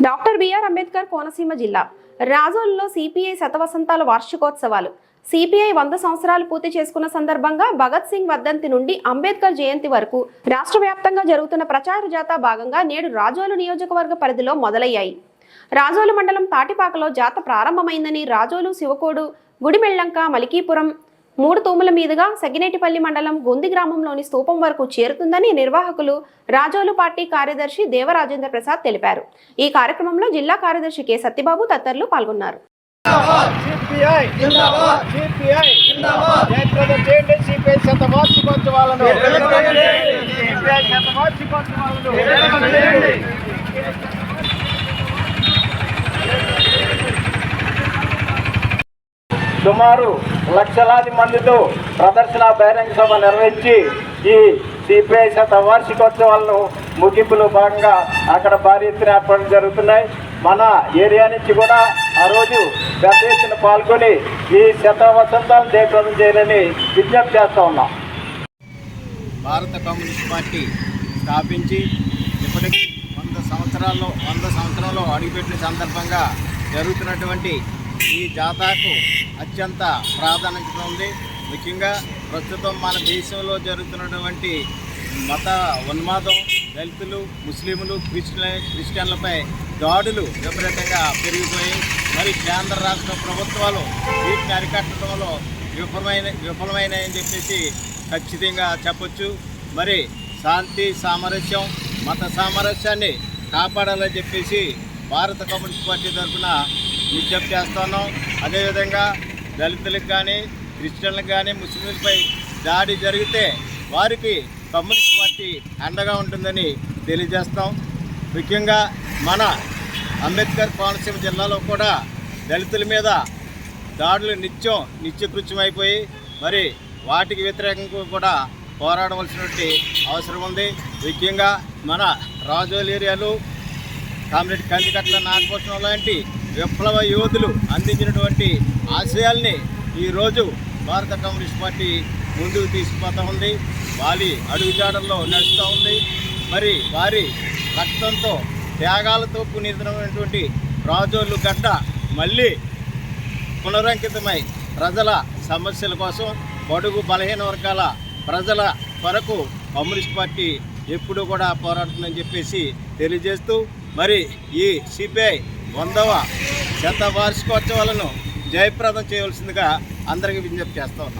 Doctor BR Ambedkar Konaseema జిల్లా రాజోలులో CPI శతవసంతాల వార్షికోత్సవాలు. CPI 100 సంవత్సరాలు పూర్తి చేసుకున్న సందర్భంగా భగత్ సింగ్ వర్ధంతి నుండి అంబేద్కర్ జయంతి వరకు రాష్ట్ర వ్యాప్తంగా జరుగుతున్న ప్రచార జాతా భాగంగా నేడు రాజోలు నియోజకవర్గ పరిధిలో మొదలయ్యాయి. రాజోలు మండలం తాటిపాకలో జాత ప్రారంభమైందని రాజోలు, శివకోడు, గుడిమెళ్లంక, మలికీపురం, 3 తూముల మీదుగా సగినేటిపల్లి మండలం గొంది గ్రామంలోని స్తూపం వరకు చేరుతుందని నిర్వాహకులు రాజోలు పార్టీ కార్యదర్శి దేవరాజేంద్ర ప్రసాద్ తెలిపారు. ఈ కార్యక్రమంలో జిల్లా కార్యదర్శి కె సత్యబాబు తదితరులు పాల్గొన్నారు. సుమారు లక్షలాది మందితో ప్రదర్శన బహిరంగ సభ నిర్వహించి ఈ సిపిఐ వార్షికోత్సవాలను ముగింపులో భాగంగా అక్కడ భారీ ఎత్తున ఏర్పాట్లు జరుగుతున్నాయి. మన ఏరియా నుంచి కూడా ఆ రోజు పెద్ద ఎత్తున పాల్గొని ఈ వసంతాలను జయప్రదం చేయాలని విజ్ఞప్తి చేస్తూ ఉన్నాం. భారత కమ్యూనిస్ట్ పార్టీ స్థాపించి ఇప్పటికీ 100 సంవత్సరాల్లో అడుగుపెట్టిన సందర్భంగా జరుగుతున్నటువంటి ఈ జాతాకు అత్యంత ప్రాధాన్యత ఉంది. ముఖ్యంగా ప్రస్తుతం మన దేశంలో జరుగుతున్నటువంటి మత ఉన్మాదం, దళితులు, ముస్లింలు, క్రిస్టియన్లపై దాడులు విపరీతంగా పెరిగిపోయి మరి కేంద్ర రాష్ట్ర ప్రభుత్వాలు వీటిని అరికట్టడంలో విఫలమైనాయని చెప్పేసి ఖచ్చితంగా చెప్పొచ్చు. మరి శాంతి, సామరస్యం, మత సామరస్యాన్ని కాపాడాలని చెప్పేసి భారత కమ్యూనిస్ట్ పార్టీ తరఫున విజ్ఞప్తి చేస్తున్నాం. అదేవిధంగా దళితులకు కానీ, క్రిస్టియన్లకు కానీ, ముస్లింలపై దాడి జరిగితే వారికి కమ్యూనిస్ట్ పార్టీ అండగా ఉంటుందని తెలియజేస్తాం. ముఖ్యంగా మన అంబేద్కర్ కోనసీమ జిల్లాలో కూడా దళితుల మీద దాడులు నిత్యకృత్యమైపోయి మరి వాటికి వ్యతిరేకంగా కూడా పోరాడవలసినటువంటి అవసరం ఉంది. ముఖ్యంగా మన రాజోలు ఏరియాలో కామ్రేడ్ కందికట్ల నాగభూషణం లాంటి విప్లవ యోధులు అందించినటువంటి ఆశయాల్ని ఈరోజు భారత కమ్యూనిస్ట్ పార్టీ ముందుకు తీసుకుపోతూ ఉంది. వారి అడుగుజాడల్లో నడుస్తూ ఉంది. మరి వారి రక్తంతో, త్యాగాలతో పునీతమైనటువంటి రాజోలు గడ్డ మళ్ళీ పునరంకితమై ప్రజల సమస్యల కోసం, బడుగు బలహీన వర్గాల ప్రజల కొరకు కమ్యూనిస్ట్ పార్టీ ఎప్పుడూ కూడా పోరాడుతుందని చెప్పేసి తెలియజేస్తూ మరి ఈ సిపిఐ 100వ వార్షికోత్సవాలను జయప్రదం చేయవలసిందిగా అందరికీ విజ్ఞప్తి చేస్తా ఉన్నాం.